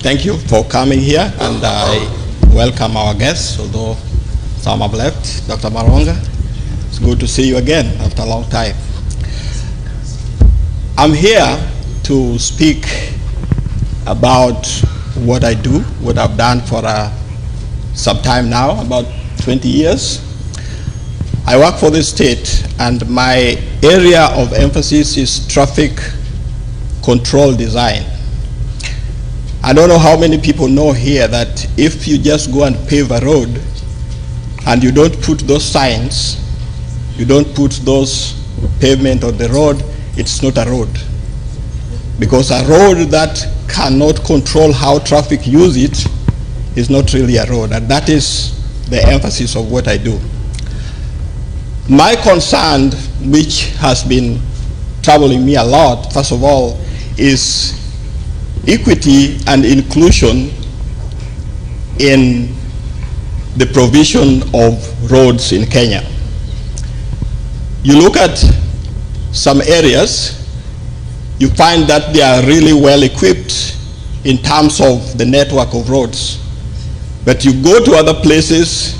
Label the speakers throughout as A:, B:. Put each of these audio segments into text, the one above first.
A: thank you for coming here, and I welcome our guests, although some have left. Dr. Maronga, it's good to see you again after a long time. I'm here to speak about what I do, what I've done for some time now, about 20 years. I work for the state, and my area of emphasis is traffic control design. I don't know how many people know here that if you just go and pave a road and you don't put those signs, you don't put those pavement on the road, it's not a road. Because a road that cannot control how traffic use it is not really a road, and that is the emphasis of what I do. My concern, which has been troubling me a lot, first of all, is equity and inclusion in the provision of roads in Kenya. You look at some areas, you find that they are really well equipped in terms of the network of roads. But you go to other places,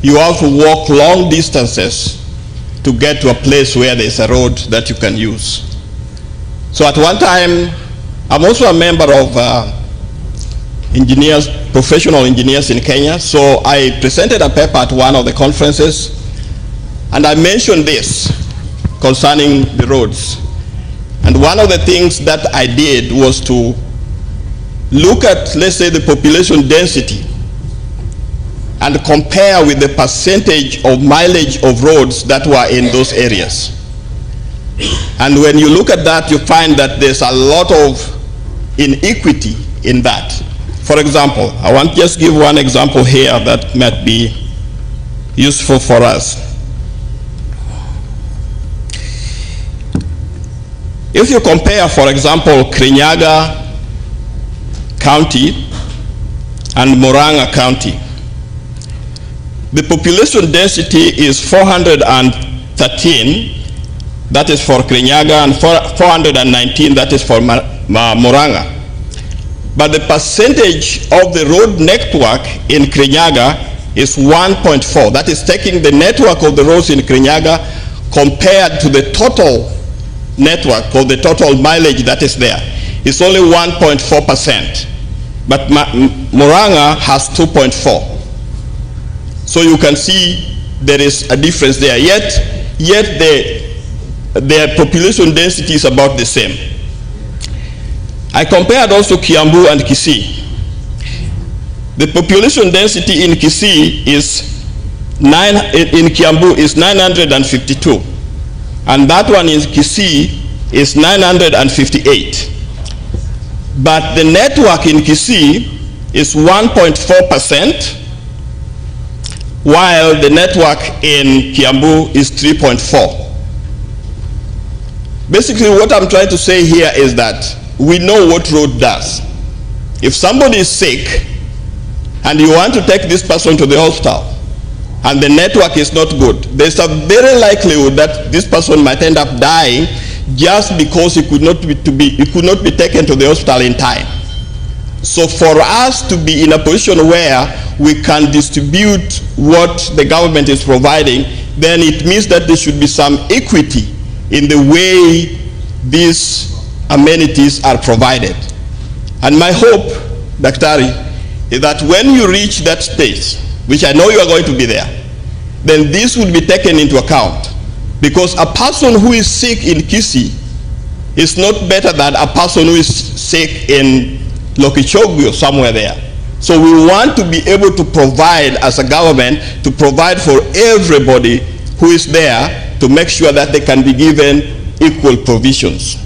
A: you have to walk long distances to get to a place where there's a road that you can use. So at one time, I'm also a member of engineers, professional engineers in Kenya. So I presented a paper at one of the conferences, and I mentioned this concerning the roads. And one of the things that I did was to look at, let's say, the population density and compare with the percentage of mileage of roads that were in those areas. And when you look at that, you find that there's a lot of inequity in that. For example, I want to just give one example here that might be useful for us. If you compare, for example, Kirinyaga County and Murang'a County, the population density is 413, that is for Kirinyaga, and 419, that is for Murang'a. But the percentage of the road network in Kirinyaga is 1.4. That is taking the network of the roads in Kirinyaga compared to the total network or the total mileage that is there. It's only 1.4%. But Murang'a has 2.4. So you can see there is a difference there. Yet their population density is about the same. I compared also Kiambu and Kisii. The population density in Kisii is in Kiambu is 952, and that one in Kisii is 958. But the network in Kisii is 1.4%, while the network in Kiambu is 3.4. Basically, what I'm trying to say here is that we know what road does. If somebody is sick and you want to take this person to the hospital and the network is not good, there's a very likelihood that this person might end up dying just because he could not be taken to the hospital in time. So for us to be in a position where we can distribute what the government is providing, then it means that there should be some equity in the way these amenities are provided. And my hope, Daktari, is that when you reach that stage, which I know you are going to be there, then this will be taken into account. Because a person who is sick in Kisii is not better than a person who is sick in Lokichogio, somewhere there. So we want to be able to provide, as a government, to provide for everybody who is there to make sure that they can be given equal provisions.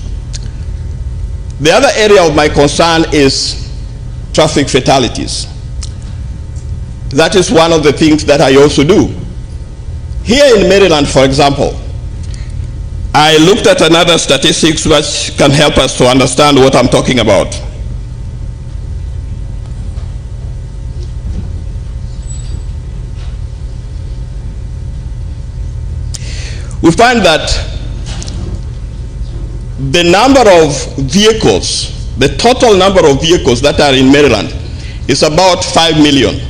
A: The other area of my concern is traffic fatalities. That is one of the things that I also do. Here in Maryland, for example, I looked at another statistics which can help us to understand what I'm talking about. We find that the number of vehicles the total number of vehicles that are in Maryland is about 5 million.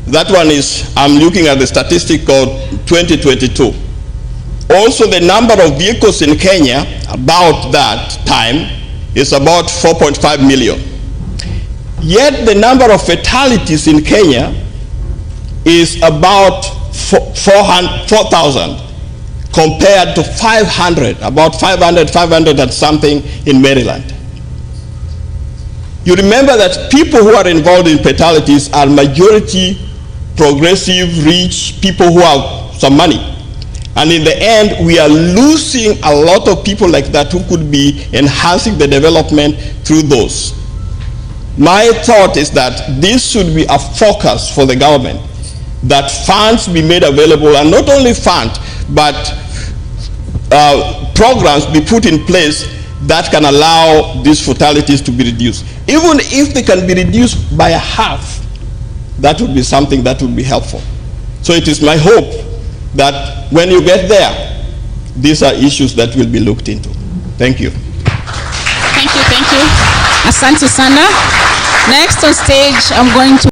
A: That one is, I'm looking at the statistic of 2022. Also, the number of vehicles in Kenya about that time is about 4.5 million. Yet the number of fatalities in Kenya is about 4,000 compared to 500, about 500 and something in Maryland. You remember that people who are involved in fatalities are majority progressive, rich people who have some money. And in the end, we are losing a lot of people like that who could be enhancing the development through those. My thought is that this should be a focus for the government, that funds be made available, and not only funds, but programs be put in place that can allow these fatalities to be reduced. Even if they can be reduced by a half, that would be something that would be helpful. So it is my hope that when you get there, these are issues that will be looked into. Thank you.
B: Thank you. Asante sana. Next on stage, I'm going to